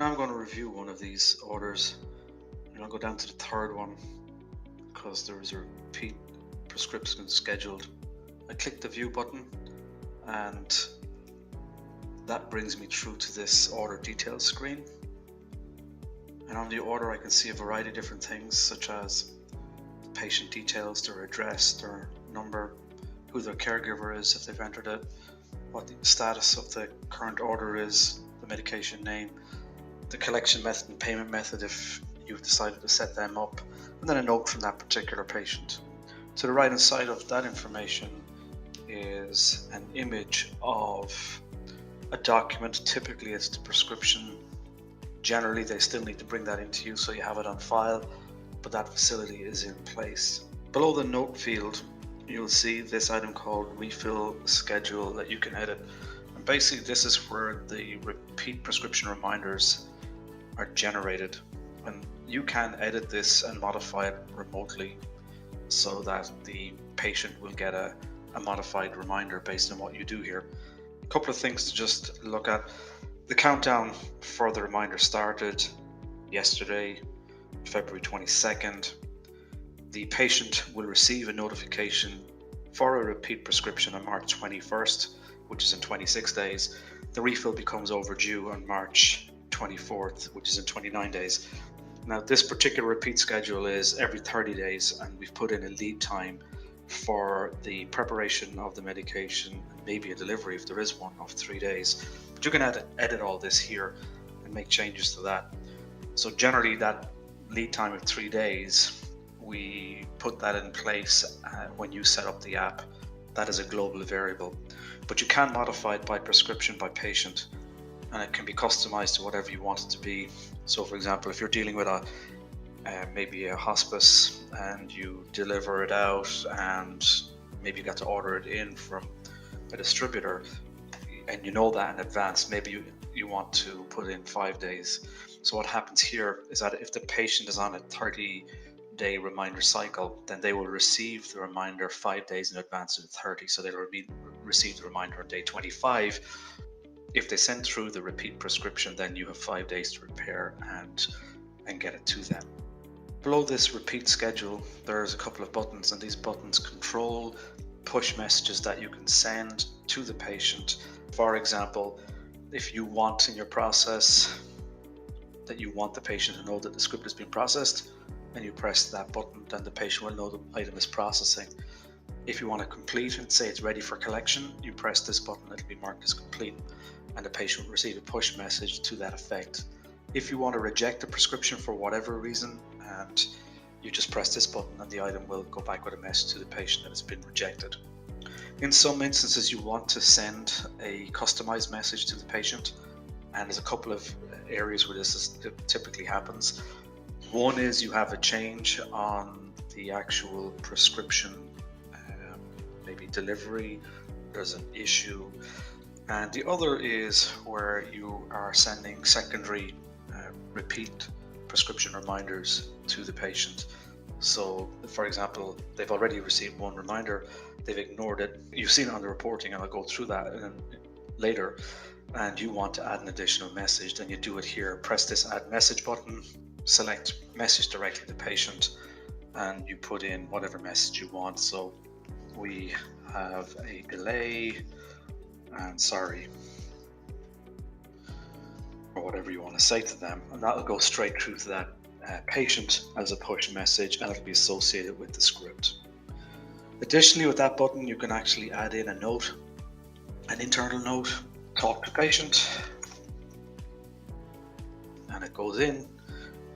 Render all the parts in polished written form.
Now I'm going to review one of these orders, and I'll go down to the third one because there is a repeat prescription scheduled. I click the view button, and that brings me through to this order details screen. And on the order I can see a variety of different things, such as the patient details, their address, their number, who their caregiver is if they've entered it, what the status of the current order is, the medication name, the collection method and payment method if you've decided to set them up, and then a note from that particular patient. To the right hand side of that information is an image of a document. Typically it's the prescription. Generally they still need to bring that into you so you have it on file, but that facility is in place. Below the note field you'll see this item called refill schedule that you can edit, and basically this is where the repeat prescription reminders are generated, and you can edit this and modify it remotely so that the patient will get a modified reminder based on what you do here. A couple of things to just look at. The countdown for the reminder started yesterday, February 22nd. The patient will receive a notification for a repeat prescription on March 21st, which is in 26 days. The refill becomes overdue on March 24th, which is in 29 days. Now, this particular repeat schedule is every 30 days, and we've put in a lead time for the preparation of the medication and maybe a delivery, if there is one, of 3 days. But you can edit all this here and make changes to that. So generally that lead time of 3 days, we put that in place when you set up the app. That is a global variable, but you can modify it by prescription, by patient, and it can be customized to whatever you want it to be. So for example, if you're dealing with maybe a hospice and you deliver it out, and maybe you got to order it in from a distributor, and you know that in advance, maybe you want to put in 5 days. So what happens here is that if the patient is on a 30-day reminder cycle, then they will receive the reminder 5 days in advance of the 30. So they'll receive the reminder on day 25. If they send through the repeat prescription, then you have 5 days to prepare and get it to them. Below this repeat schedule, there's a couple of buttons, and these buttons control push messages that you can send to the patient. For example, if you want in your process that you want the patient to know that the script has been processed, and you press that button, then the patient will know the item is processing. If you want to complete and say it's ready for collection, you press this button, it'll be marked as complete, and the patient will receive a push message to that effect. If you want to reject a prescription for whatever reason, and you just press this button, and the item will go back with a message to the patient that it's been rejected. In some instances, you want to send a customized message to the patient, and there's a couple of areas where this typically happens. One is you have a change on the actual prescription, maybe delivery, there's an issue, and the other is where you are sending secondary repeat prescription reminders to the patient. So for example, they've already received one reminder, they've ignored it, you've seen it on the reporting, and I'll go through that later, and you want to add an additional message, then you do it here. Press this add message button, select message directly to the patient, and you put in whatever message you want. So we have a delay and sorry, or whatever you want to say to them, and that'll go straight through to that patient as a push message, and it'll be associated with the script. Additionally, with that button you can actually add in a note, an internal note, talk to patient, and it goes in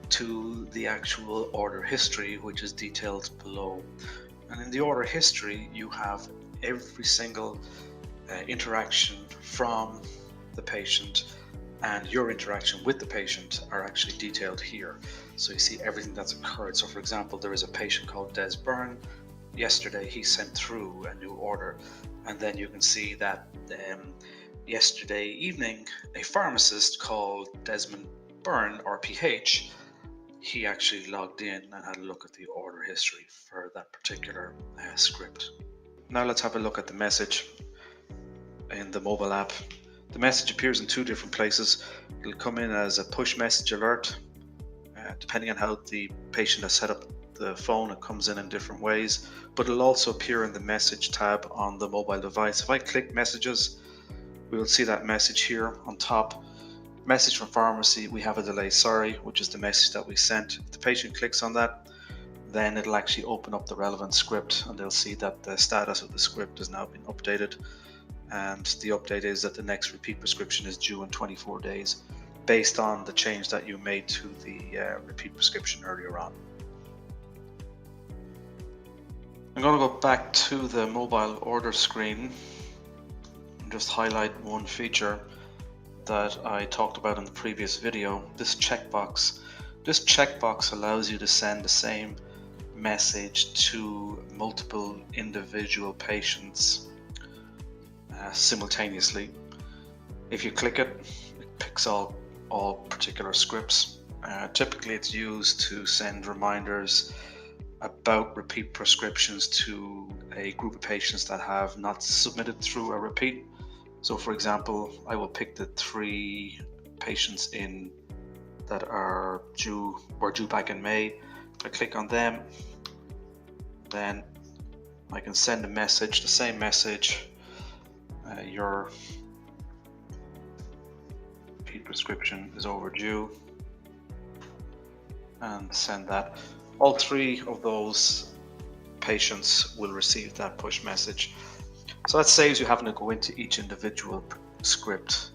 to the actual order history, which is detailed below. And in the order history you have every single interaction from the patient, and your interaction with the patient are actually detailed here. So you see everything that's occurred. So for example, there is a patient called Des Byrne. Yesterday he sent through a new order, and then you can see that yesterday evening a pharmacist called Desmond Byrne, or PH, he actually logged in and had a look at the order history for that particular script. Now let's have a look at the message in the mobile app. The message appears in two different places. It'll come in as a push message alert. Depending on how the patient has set up the phone, it comes in different ways, but it'll also appear in the message tab on the mobile device. If I click messages, we will see that message here on top. Message from pharmacy, we have a delay, sorry, which is the message that we sent. If the patient clicks on that, then it'll actually open up the relevant script and they'll see that the status of the script has now been updated. And the update is that the next repeat prescription is due in 24 days based on the change that you made to the repeat prescription earlier on. I'm going to go back to the mobile order screen and just highlight one feature that I talked about in the previous video, this checkbox. This checkbox allows you to send the same message to multiple individual patients simultaneously. If you click it, it picks all particular scripts. Typically it's used to send reminders about repeat prescriptions to a group of patients that have not submitted through a repeat. So for example, I will pick the 3 patients in that were due back in May. If I click on them, then I can send a message, the same message, your repeat prescription is overdue, and send that. All 3 of those patients will receive that push message. So that saves you having to go into each individual script